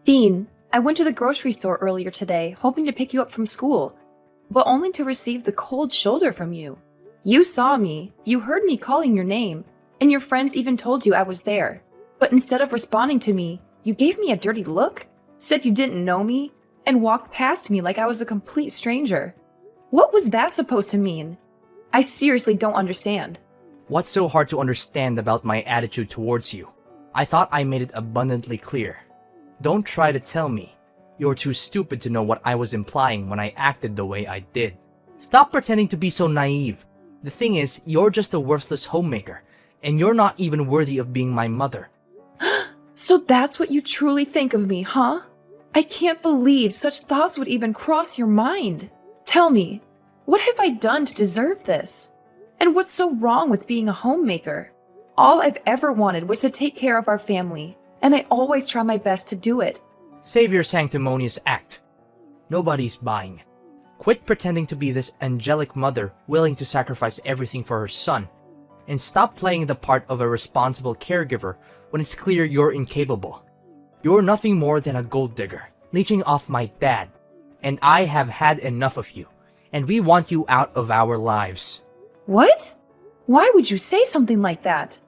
Dean, I went to the grocery store earlier today, hoping to pick you up from school, but only to receive the cold shoulder from you. You saw me, you heard me calling your name, and your friends even told you I was there. But instead of responding to me, you gave me a dirty look, said you didn't know me, and walked past me like I was a complete stranger. What was that supposed to mean? I seriously don't understand. What's so hard to understand about my attitude towards you? I thought I made it abundantly clear. Don't try to tell me. You're too stupid to know what I was implying when I acted the way I did. Stop pretending to be so naive. The thing is, you're just a worthless homemaker, and you're not even worthy of being my mother. So that's what you truly think of me, huh? I can't believe such thoughts would even cross your mind. Tell me, what have I done to deserve this? And what's so wrong with being a homemaker? All I've ever wanted was to take care of our family, and I always try my best to do it. Save your sanctimonious act. Nobody's buying it. Quit pretending to be this angelic mother willing to sacrifice everything for her son, and stop playing the part of a responsible caregiver when it's clear you're incapable. You're nothing more than a gold digger, leeching off my dad, and I have had enough of you, and we want you out of our lives. What? Why would you say something like that?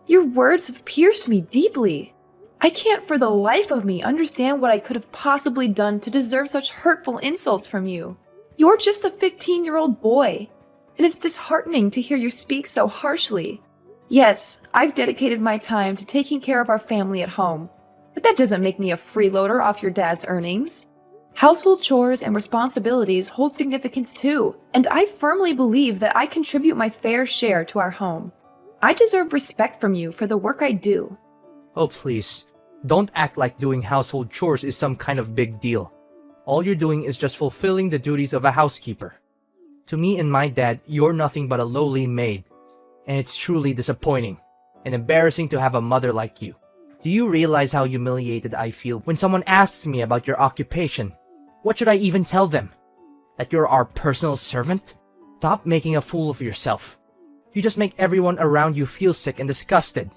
Your words have pierced me deeply. I can't for the life of me understand what I could have possibly done to deserve such hurtful insults from you. You're just a 15-year-old boy, and it's disheartening to hear you speak so harshly. Yes, I've dedicated my time to taking care of our family at home, but that doesn't make me a freeloader off your dad's earnings. Household chores and responsibilities hold significance too, and I firmly believe that I contribute my fair share to our home. I deserve respect from you for the work I do. Oh please, don't act like doing household chores is some kind of big deal. All you're doing is just fulfilling the duties of a housekeeper. To me and my dad, you're nothing but a lowly maid, and it's truly disappointing and embarrassing to have a mother like you. Do you realize how humiliated I feel when someone asks me about your occupation? What should I even tell them? That you're our personal servant? Stop making a fool of yourself. You just make everyone around you feel sick and disgusted.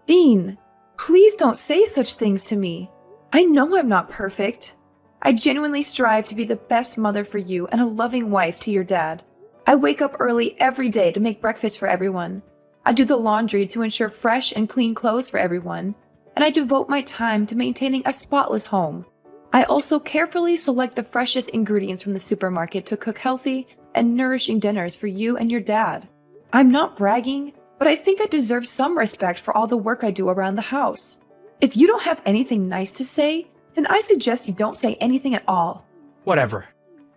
Dean, please don't say such things to me. I know I'm not perfect. I genuinely strive to be the best mother for you and a loving wife to your dad. I wake up early every day to make breakfast for everyone. I do the laundry to ensure fresh and clean clothes for everyone. And I devote my time to maintaining a spotless home. I also carefully select the freshest ingredients from the supermarket to cook healthy and nourishing dinners for you and your dad. I'm not bragging, but I think I deserve some respect for all the work I do around the house. If you don't have anything nice to say, then I suggest you don't say anything at all. Whatever.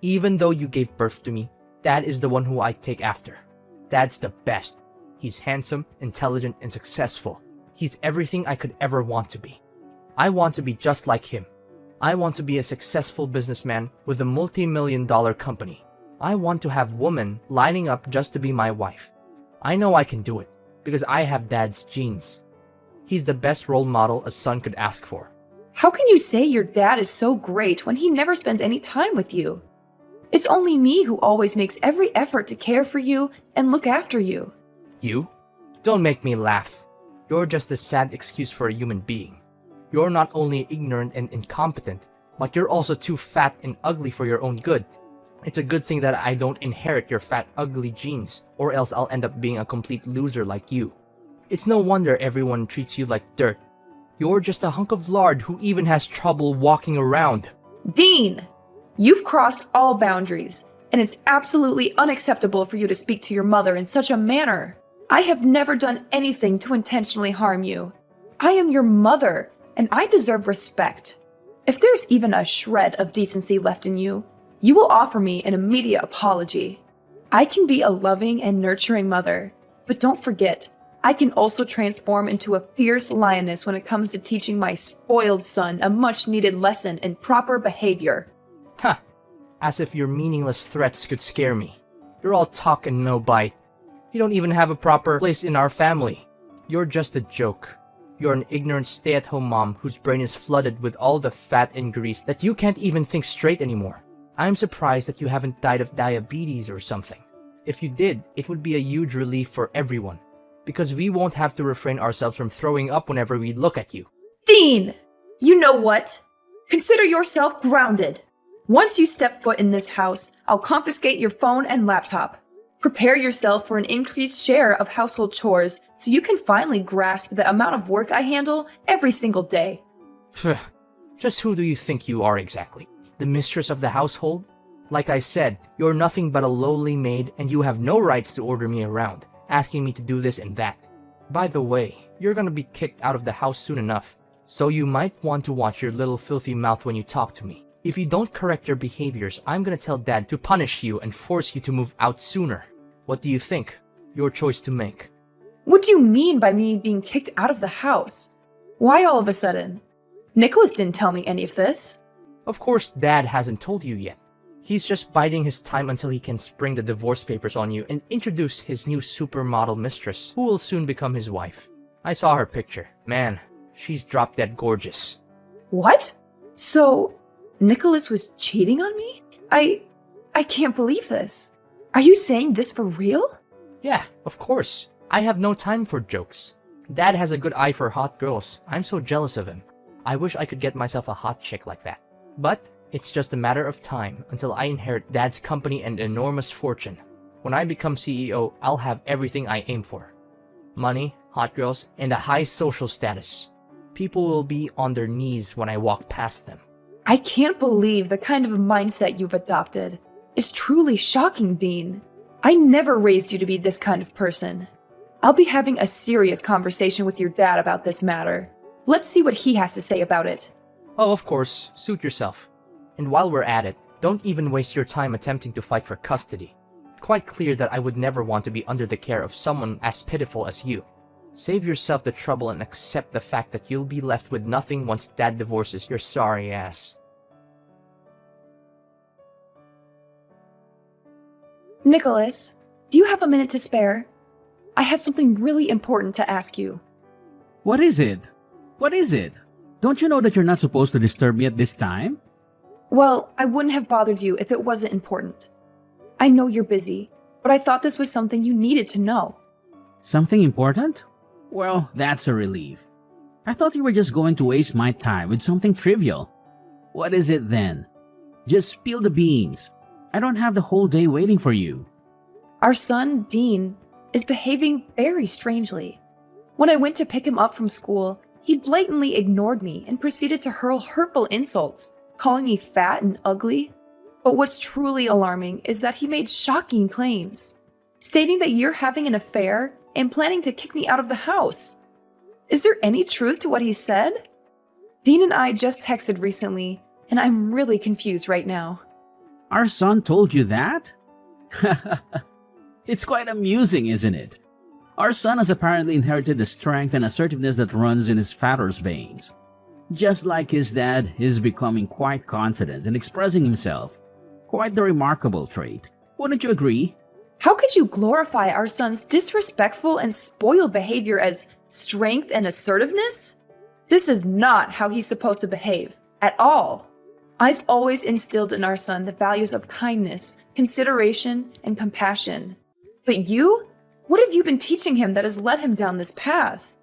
Even though you gave birth to me, Dad is the one who I take after. Dad's the best. He's handsome, intelligent, and successful. He's everything I could ever want to be. I want to be just like him. I want to be a successful businessman with a multi-million-dollar company. I want to have women lining up just to be my wife. I know I can do it, because I have Dad's genes. He's the best role model a son could ask for. How can you say your dad is so great when he never spends any time with you? It's only me who always makes every effort to care for you and look after you. You? Don't make me laugh. You're just a sad excuse for a human being. You're not only ignorant and incompetent, but you're also too fat and ugly for your own good. It's a good thing that I don't inherit your fat, ugly genes, or else I'll end up being a complete loser like you. It's no wonder everyone treats you like dirt. You're just a hunk of lard who even has trouble walking around. Dean! You've crossed all boundaries, and it's absolutely unacceptable for you to speak to your mother in such a manner. I have never done anything to intentionally harm you. I am your mother, and I deserve respect. If there's even a shred of decency left in you, you will offer me an immediate apology. I can be a loving and nurturing mother, but don't forget, I can also transform into a fierce lioness when it comes to teaching my spoiled son a much-needed lesson in proper behavior. Huh. As if your meaningless threats could scare me. You're all talk and no bite. You don't even have a proper place in our family. You're just a joke. You're an ignorant stay-at-home mom whose brain is flooded with all the fat and grease that you can't even think straight anymore. I'm surprised that you haven't died of diabetes or something. If you did, it would be a huge relief for everyone, because we won't have to refrain ourselves from throwing up whenever we look at you. Dean! You know what? Consider yourself grounded. Once you step foot in this house, I'll confiscate your phone and laptop. Prepare yourself for an increased share of household chores so you can finally grasp the amount of work I handle every single day. Just who do you think you are exactly? The mistress of the household? Like I said, you're nothing but a lowly maid and you have no rights to order me around, asking me to do this and that. By the way, you're gonna be kicked out of the house soon enough, so you might want to watch your little filthy mouth when you talk to me. If you don't correct your behaviors, I'm gonna tell Dad to punish you and force you to move out sooner. What do you think? Your choice to make. What do you mean by me being kicked out of the house? Why all of a sudden? Nicholas didn't tell me any of this. Of course, Dad hasn't told you yet. He's just biding his time until he can spring the divorce papers on you and introduce his new supermodel mistress, who will soon become his wife. I saw her picture. Man, she's drop-dead gorgeous. What? So, Nicholas was cheating on me? I can't believe this. Are you saying this for real? Yeah, of course. I have no time for jokes. Dad has a good eye for hot girls. I'm so jealous of him. I wish I could get myself a hot chick like that. But it's just a matter of time until I inherit Dad's company and enormous fortune. When I become CEO, I'll have everything I aim for. Money, hot girls, and a high social status. People will be on their knees when I walk past them. I can't believe the kind of mindset you've adopted. It's truly shocking, Dean. I never raised you to be this kind of person. I'll be having a serious conversation with your dad about this matter. Let's see what he has to say about it. Oh, of course, suit yourself. And while we're at it, don't even waste your time attempting to fight for custody. Quite clear that I would never want to be under the care of someone as pitiful as you. Save yourself the trouble and accept the fact that you'll be left with nothing once Dad divorces your sorry ass. Nicholas, do you have a minute to spare? I have something really important to ask you. What is it? What is it? Don't you know that you're not supposed to disturb me at this time? Well, I wouldn't have bothered you if it wasn't important. I know you're busy, but I thought this was something you needed to know. Something important? Well, that's a relief. I thought you were just going to waste my time with something trivial. What is it then? Just spill the beans. I don't have the whole day waiting for you. Our son, Dean, is behaving very strangely. When I went to pick him up from school, he blatantly ignored me and proceeded to hurl hurtful insults, calling me fat and ugly. But what's truly alarming is that he made shocking claims, stating that you're having an affair and planning to kick me out of the house. Is there any truth to what he said? Dean and I just texted recently, and I'm really confused right now. Our son told you that? It's quite amusing, isn't it? Our son has apparently inherited the strength and assertiveness that runs in his father's veins. Just like his dad, he's becoming quite confident in expressing himself. Quite the remarkable trait. Wouldn't you agree? How could you glorify our son's disrespectful and spoiled behavior as strength and assertiveness? This is not how he's supposed to behave, at all. I've always instilled in our son the values of kindness, consideration, and compassion. But you? What have you been teaching him that has led him down this path?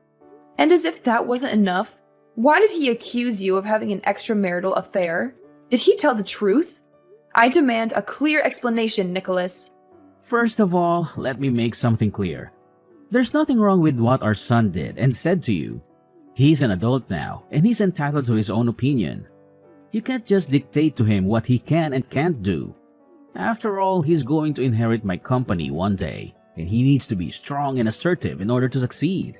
And as if that wasn't enough, why did he accuse you of having an extramarital affair? Did he tell the truth? I demand a clear explanation, Nicholas. First of all, let me make something clear. There's nothing wrong with what our son did and said to you. He's an adult now, and he's entitled to his own opinion. You can't just dictate to him what he can and can't do. After all, he's going to inherit my company one day, and he needs to be strong and assertive in order to succeed.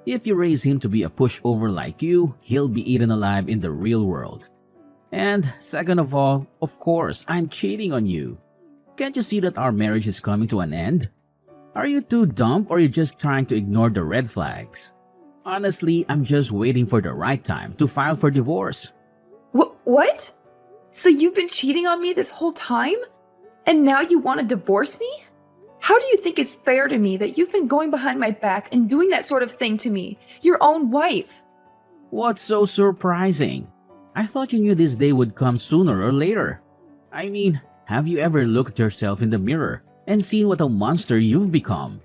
If you raise him to be a pushover like you, he'll be eaten alive in the real world. And second of all, of course, I'm cheating on you. Can't you see that our marriage is coming to an end? Are you too dumb or are you just trying to ignore the red flags? Honestly, I'm just waiting for the right time to file for divorce. What? So you've been cheating on me this whole time? And now you want to divorce me? How do you think it's fair to me that you've been going behind my back and doing that sort of thing to me, your own wife? What's so surprising? I thought you knew this day would come sooner or later. I mean, have you ever looked at yourself in the mirror and seen what a monster you've become?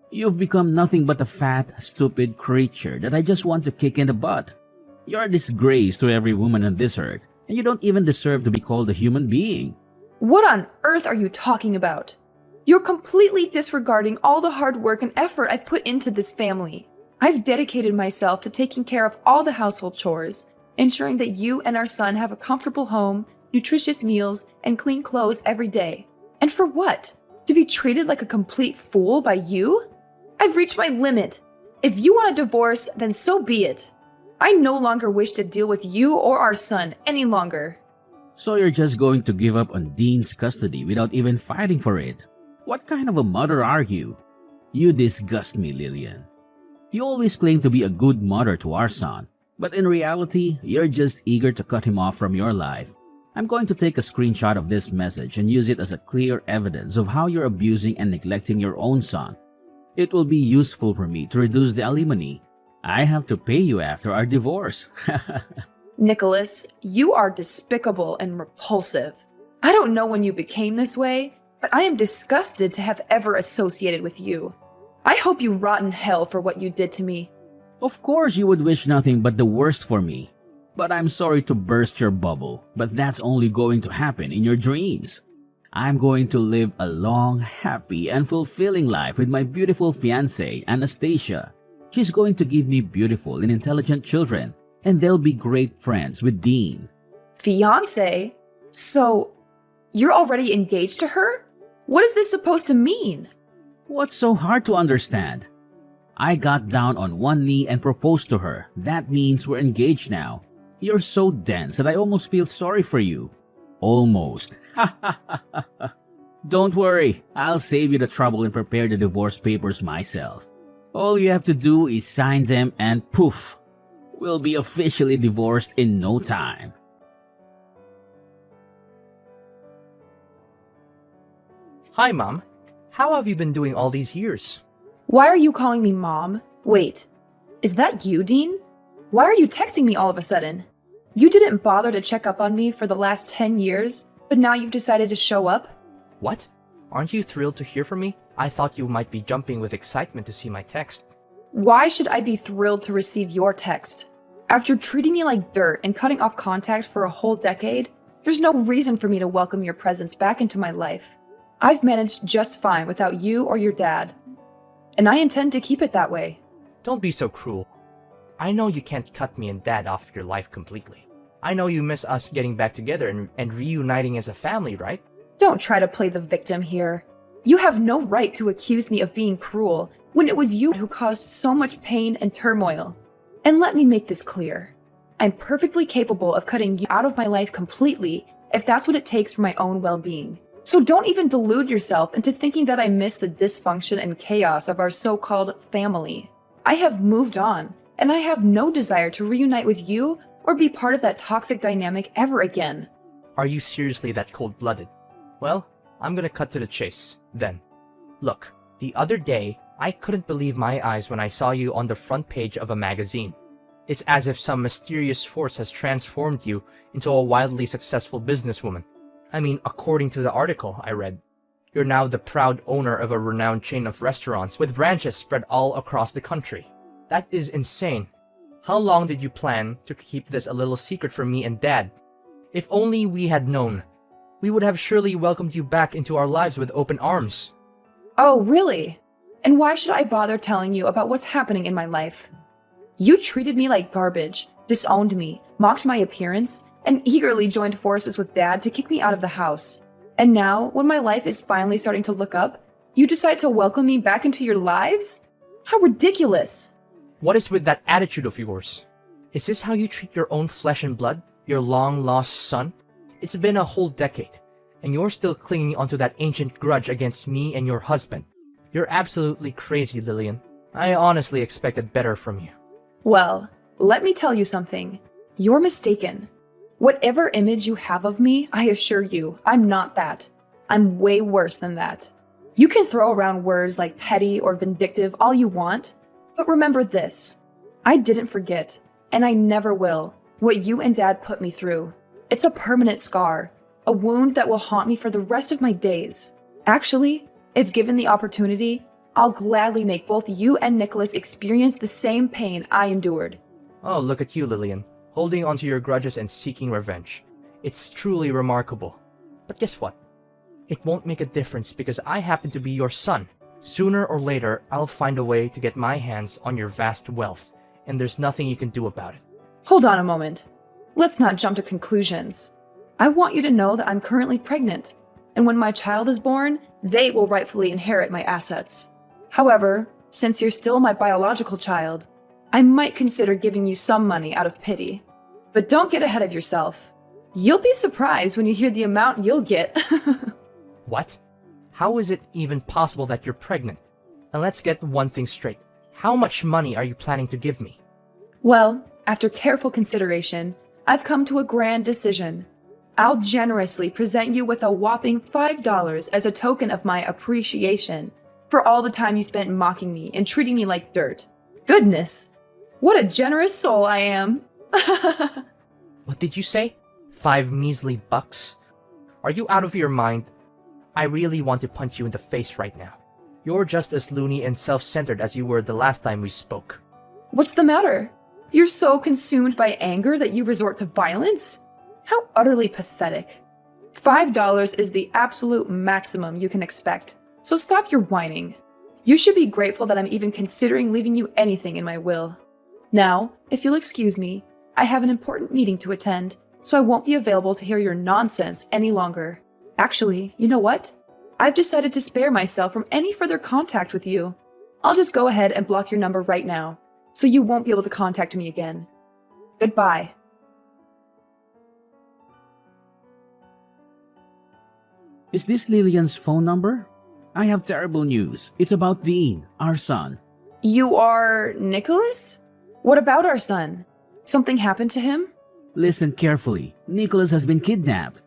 You've become nothing but a fat, stupid creature that I just want to kick in the butt. You're a disgrace to every woman on this earth, and you don't even deserve to be called a human being. What on earth are you talking about? You're completely disregarding all the hard work and effort I've put into this family. I've dedicated myself to taking care of all the household chores, ensuring that you and our son have a comfortable home, nutritious meals, and clean clothes every day. And for what? To be treated like a complete fool by you? I've reached my limit. If you want a divorce, then so be it. I no longer wish to deal with you or our son any longer. So you're just going to give up on Dean's custody without even fighting for it? What kind of a mother are you? You disgust me, Lillian. You always claim to be a good mother to our son, but in reality, you're just eager to cut him off from your life. I'm going to take a screenshot of this message and use it as a clear evidence of how you're abusing and neglecting your own son. It will be useful for me to reduce the alimony. I have to pay you after our divorce. Nicholas, you are despicable and repulsive. I don't know when you became this way, but I am disgusted to have ever associated with you. I hope you rot in hell for what you did to me. Of course you would wish nothing but the worst for me. But I'm sorry to burst your bubble, but that's only going to happen in your dreams. I'm going to live a long, happy, and fulfilling life with my beautiful fiancée, Anastasia. She's going to give me beautiful and intelligent children, and they'll be great friends with Dean. Fiancé? So, you're already engaged to her? What is this supposed to mean? What's so hard to understand? I got down on one knee and proposed to her. That means we're engaged now. You're so dense that I almost feel sorry for you. Almost. Don't worry, I'll save you the trouble and prepare the divorce papers myself. All you have to do is sign them and poof, we'll be officially divorced in no time. Hi, Mom. How have you been doing all these years? Why are you calling me Mom? Wait, is that you, Dean? Why are you texting me all of a sudden? You didn't bother to check up on me for the last 10 years, but now you've decided to show up? What? Aren't you thrilled to hear from me? I thought you might be jumping with excitement to see my text. Why should I be thrilled to receive your text? After treating me like dirt and cutting off contact for a whole decade, there's no reason for me to welcome your presence back into my life. I've managed just fine without you or your dad, and I intend to keep it that way. Don't be so cruel. I know you can't cut me and Dad off your life completely. I know you miss us getting back together and reuniting as a family, right? Don't try to play the victim here. You have no right to accuse me of being cruel when it was you who caused so much pain and turmoil. And let me make this clear. I'm perfectly capable of cutting you out of my life completely if that's what it takes for my own well-being. So don't even delude yourself into thinking that I miss the dysfunction and chaos of our so-called family. I have moved on, and I have no desire to reunite with you or be part of that toxic dynamic ever again. Are you seriously that cold-blooded? Well, I'm gonna cut to the chase, then. Look, the other day, I couldn't believe my eyes when I saw you on the front page of a magazine. It's as if some mysterious force has transformed you into a wildly successful businesswoman. I mean, according to the article I read, you're now the proud owner of a renowned chain of restaurants with branches spread all across the country. That is insane. How long did you plan to keep this a little secret from me and Dad? If only we had known. We would have surely welcomed you back into our lives with open arms. Oh, really? And why should I bother telling you about what's happening in my life? You treated me like garbage, disowned me, mocked my appearance, and eagerly joined forces with Dad to kick me out of the house. And now, when my life is finally starting to look up, you decide to welcome me back into your lives? How ridiculous! What is with that attitude of yours? Is this how you treat your own flesh and blood? Your long-lost son? It's been a whole decade, and you're still clinging onto that ancient grudge against me and your husband. You're absolutely crazy, Lillian. I honestly expected better from you. Well, let me tell you something. You're mistaken. Whatever image you have of me, I assure you, I'm not that. I'm way worse than that. You can throw around words like petty or vindictive all you want, but remember this. I didn't forget, and I never will, what you and Dad put me through. It's a permanent scar, a wound that will haunt me for the rest of my days. Actually, if given the opportunity, I'll gladly make both you and Nicholas experience the same pain I endured. Oh, look at you, Lillian, holding onto your grudges and seeking revenge. It's truly remarkable. But guess what? It won't make a difference because I happen to be your son. Sooner or later, I'll find a way to get my hands on your vast wealth, and there's nothing you can do about it. Hold on a moment. Let's not jump to conclusions. I want you to know that I'm currently pregnant, and when my child is born, they will rightfully inherit my assets. However, since you're still my biological child, I might consider giving you some money out of pity. But don't get ahead of yourself. You'll be surprised when you hear the amount you'll get. What? How is it even possible that you're pregnant? And let's get one thing straight. How much money are you planning to give me? Well, after careful consideration, I've come to a grand decision. I'll generously present you with a whopping $5 as a token of my appreciation for all the time you spent mocking me and treating me like dirt. Goodness, what a generous soul I am. What did you say? 5 measly bucks? Are you out of your mind? I really want to punch you in the face right now. You're just as loony and self-centered as you were the last time we spoke. What's the matter? You're so consumed by anger that you resort to violence? How utterly pathetic. $5 is the absolute maximum you can expect, so stop your whining. You should be grateful that I'm even considering leaving you anything in my will. Now, if you'll excuse me, I have an important meeting to attend, so I won't be available to hear your nonsense any longer. Actually, you know what? I've decided to spare myself from any further contact with you. I'll just go ahead and block your number right now, so you won't be able to contact me again. Goodbye. Is this Lillian's phone number? I have terrible news. It's about Dean, our son. You are Nicholas? What about our son? Something happened to him? Listen carefully. Nicholas has been kidnapped.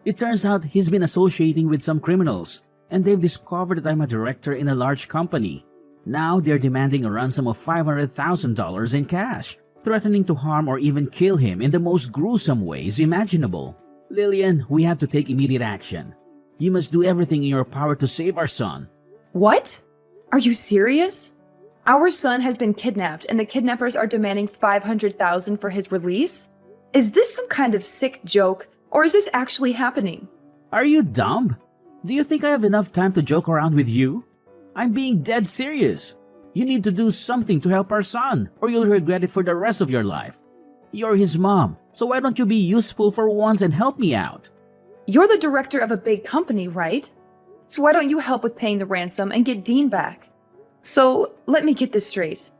It turns out he's been associating with some criminals, and they've discovered that I'm a director in a large company. Now they're demanding a ransom of $500,000 in cash, threatening to harm or even kill him in the most gruesome ways imaginable. Lillian, we have to take immediate action. You must do everything in your power to save our son. What? Are you serious? Our son has been kidnapped and the kidnappers are demanding $500,000 for his release? Is this some kind of sick joke, or is this actually happening? Are you dumb? Do you think I have enough time to joke around with you? I'm being dead serious. You need to do something to help our son, or you'll regret it for the rest of your life. You're his mom, so why don't you be useful for once and help me out? You're the director of a big company, right? So why don't you help with paying the ransom and get Dean back? So, let me get this straight.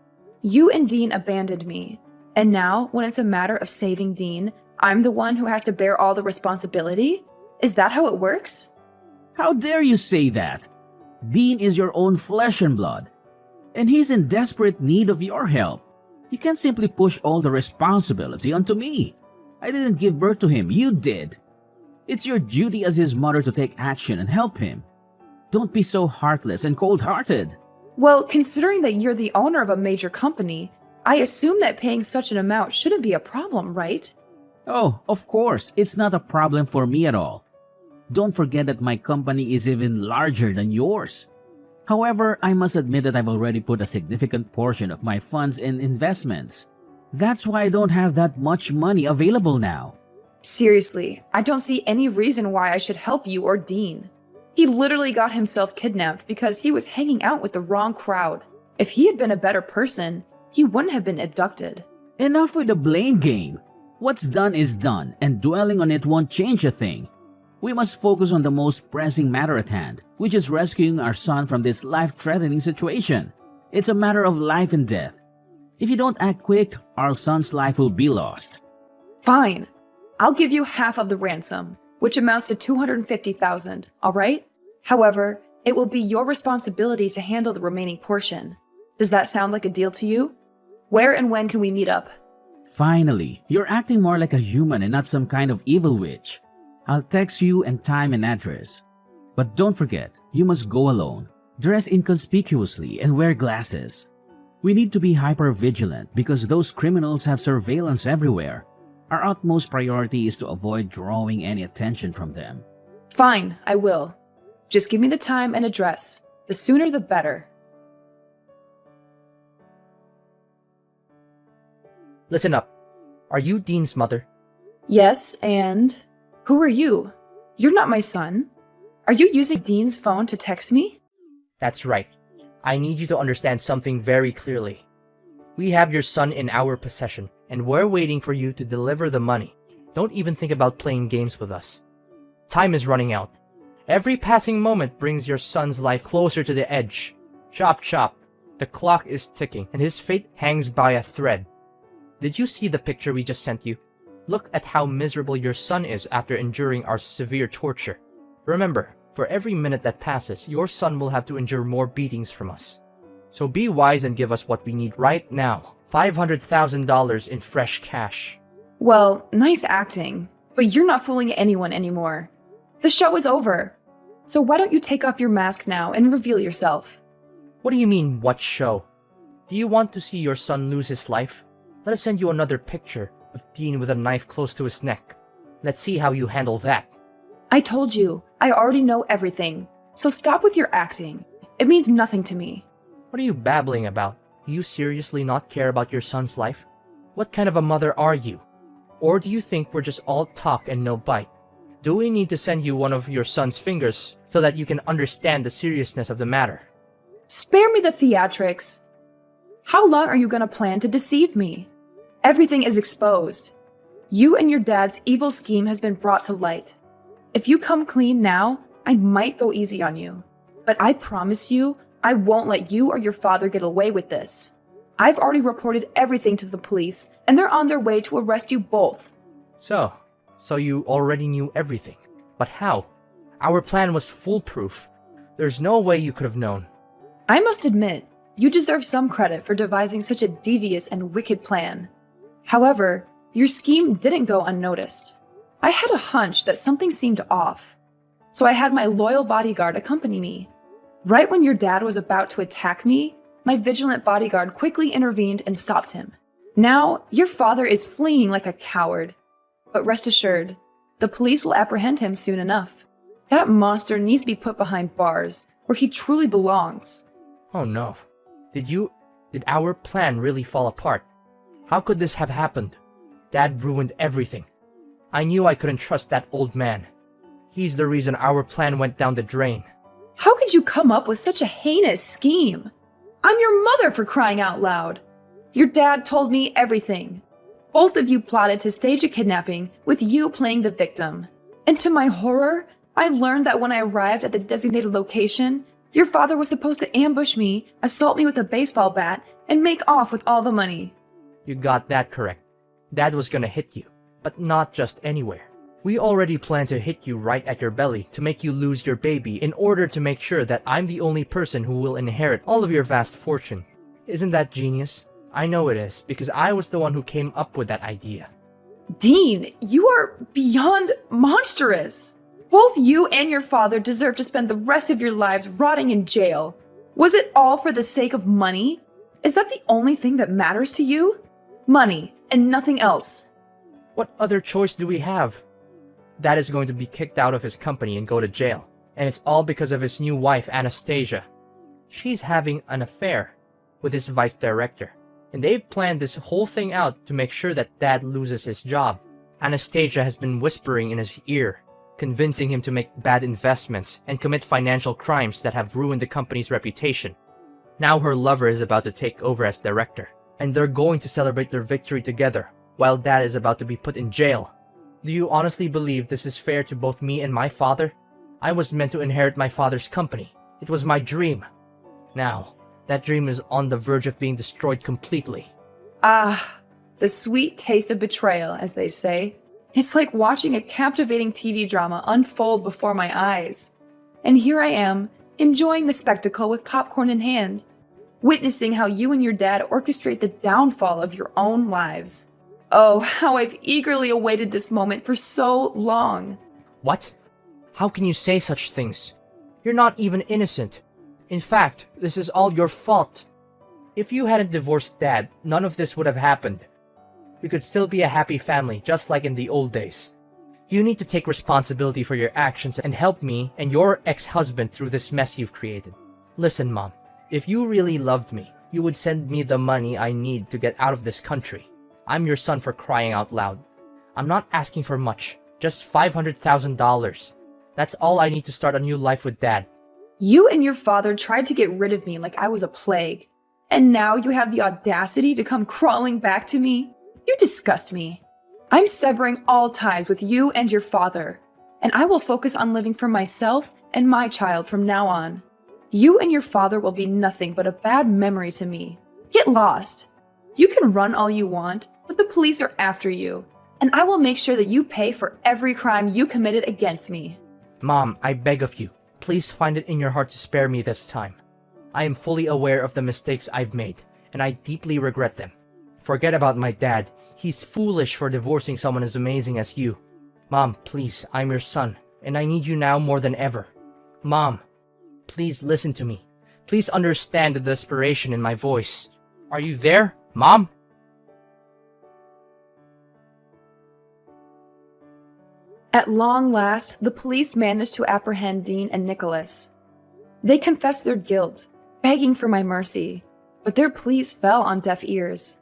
You and Dean abandoned me, and now, when it's a matter of saving Dean, I'm the one who has to bear all the responsibility? Is that how it works? How dare you say that? Dean is your own flesh and blood, and he's in desperate need of your help. You can't simply push all the responsibility onto me. I didn't give birth to him, you did. It's your duty as his mother to take action and help him. Don't be so heartless and cold-hearted. Well, considering that you're the owner of a major company, I assume that paying such an amount shouldn't be a problem, right? Oh, of course, it's not a problem for me at all. Don't forget that my company is even larger than yours. However, I must admit that I've already put a significant portion of my funds in investments. That's why I don't have that much money available now. Seriously, I don't see any reason why I should help you or Dean. He literally got himself kidnapped because he was hanging out with the wrong crowd. If he had been a better person, he wouldn't have been abducted. Enough with the blame game. What's done is done, and dwelling on it won't change a thing. We must focus on the most pressing matter at hand, which is rescuing our son from this life-threatening situation. It's a matter of life and death. If you don't act quick, our son's life will be lost. Fine. I'll give you half of the ransom, which amounts to $250,000, all right? However, it will be your responsibility to handle the remaining portion. Does that sound like a deal to you? Where and when can we meet up? Finally, you're acting more like a human and not some kind of evil witch. I'll text you and time and address. But don't forget, you must go alone, dress inconspicuously, and wear glasses. We need to be hyper-vigilant because those criminals have surveillance everywhere. Our utmost priority is to avoid drawing any attention from them. Fine, I will. Just give me the time and address. The sooner the better. Listen up. Are you Dean's mother? Yes, and... Who are you? You're not my son. Are you using Dean's phone to text me? That's right. I need you to understand something very clearly. We have your son in our possession, and we're waiting for you to deliver the money. Don't even think about playing games with us. Time is running out. Every passing moment brings your son's life closer to the edge. Chop chop. The clock is ticking, and his fate hangs by a thread. Did you see the picture we just sent you? Look at how miserable your son is after enduring our severe torture. Remember, for every minute that passes, your son will have to endure more beatings from us. So be wise and give us what we need right now. $500,000 in fresh cash. Well, nice acting, but you're not fooling anyone anymore. The show is over. So why don't you take off your mask now and reveal yourself? What do you mean, what show? Do you want to see your son lose his life? Let us send you another picture of Dean with a knife close to his neck. Let's see how you handle that. I told you, I already know everything. So stop with your acting. It means nothing to me. What are you babbling about? Do you seriously not care about your son's life? What kind of a mother are you? Or do you think we're just all talk and no bite? Do we need to send you one of your son's fingers so that you can understand the seriousness of the matter? Spare me the theatrics. How long are you going to plan to deceive me? Everything is exposed. You and your dad's evil scheme has been brought to light. If you come clean now, I might go easy on you. But I promise you, I won't let you or your father get away with this. I've already reported everything to the police, and they're on their way to arrest you both. So you already knew everything. But how? Our plan was foolproof. There's no way you could have known. I must admit, you deserve some credit for devising such a devious and wicked plan. However, your scheme didn't go unnoticed. I had a hunch that something seemed off, so I had my loyal bodyguard accompany me. Right when your dad was about to attack me, my vigilant bodyguard quickly intervened and stopped him. Now, your father is fleeing like a coward. But rest assured, the police will apprehend him soon enough. That monster needs to be put behind bars, where he truly belongs. Oh no. Did our plan really fall apart? How could this have happened? Dad ruined everything. I knew I couldn't trust that old man. He's the reason our plan went down the drain. How could you come up with such a heinous scheme? I'm your mother, for crying out loud. Your dad told me everything. Both of you plotted to stage a kidnapping with you playing the victim. And to my horror, I learned that when I arrived at the designated location, your father was supposed to ambush me, assault me with a baseball bat, and make off with all the money. You got that correct. Dad was gonna hit you, but not just anywhere. We already planned to hit you right at your belly to make you lose your baby in order to make sure that I'm the only person who will inherit all of your vast fortune. Isn't that genius? I know it is, because I was the one who came up with that idea. Dean, you are beyond monstrous. Both you and your father deserve to spend the rest of your lives rotting in jail. Was it all for the sake of money? Is that the only thing that matters to you? Money, and nothing else. What other choice do we have? Dad is going to be kicked out of his company and go to jail. And it's all because of his new wife, Anastasia. She's having an affair with his vice director. And they've planned this whole thing out to make sure that Dad loses his job. Anastasia has been whispering in his ear, convincing him to make bad investments and commit financial crimes that have ruined the company's reputation. Now her lover is about to take over as director, and they're going to celebrate their victory together, while Dad is about to be put in jail. Do you honestly believe this is fair to both me and my father? I was meant to inherit my father's company. It was my dream. Now, that dream is on the verge of being destroyed completely. Ah, the sweet taste of betrayal, as they say. It's like watching a captivating TV drama unfold before my eyes. And here I am, enjoying the spectacle with popcorn in hand, witnessing how you and your dad orchestrate the downfall of your own lives. Oh, how I've eagerly awaited this moment for so long. What? How can you say such things? You're not even innocent. In fact, this is all your fault. If you hadn't divorced Dad, none of this would have happened. We could still be a happy family, just like in the old days. You need to take responsibility for your actions and help me and your ex-husband through this mess you've created. Listen, Mom, if you really loved me, you would send me the money I need to get out of this country. I'm your son, for crying out loud. I'm not asking for much, Just $500,000. That's all I need to start a new life with Dad. You and your father tried to get rid of me like I was a plague. And now you have the audacity to come crawling back to me? You disgust me. I'm severing all ties with you and your father, and I will focus on living for myself and my child from now on. You and your father will be nothing but a bad memory to me. Get lost. You can run all you want, but the police are after you, and I will make sure that you pay for every crime you committed against me. Mom, I beg of you, please find it in your heart to spare me this time. I am fully aware of the mistakes I've made, and I deeply regret them. Forget about my dad. He's foolish for divorcing someone as amazing as you. Mom, please, I'm your son, and I need you now more than ever. Mom, please listen to me. Please understand the desperation in my voice. Are you there, Mom? At long last, the police managed to apprehend Dean and Nicholas. They confessed their guilt, begging for my mercy, but their pleas fell on deaf ears.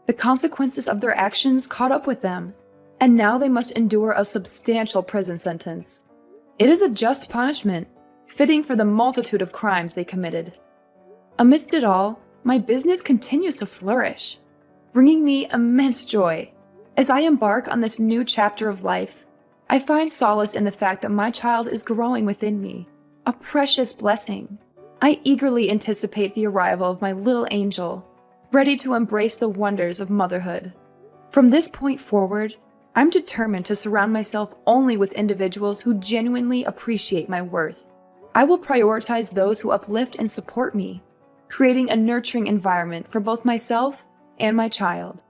The consequences of their actions caught up with them, and now they must endure a substantial prison sentence. It is a just punishment, fitting for the multitude of crimes they committed. Amidst it all, my business continues to flourish, bringing me immense joy. As I embark on this new chapter of life, I find solace in the fact that my child is growing within me, a precious blessing. I eagerly anticipate the arrival of my little angel, ready to embrace the wonders of motherhood. From this point forward, I'm determined to surround myself only with individuals who genuinely appreciate my worth. I will prioritize those who uplift and support me, creating a nurturing environment for both myself and my child.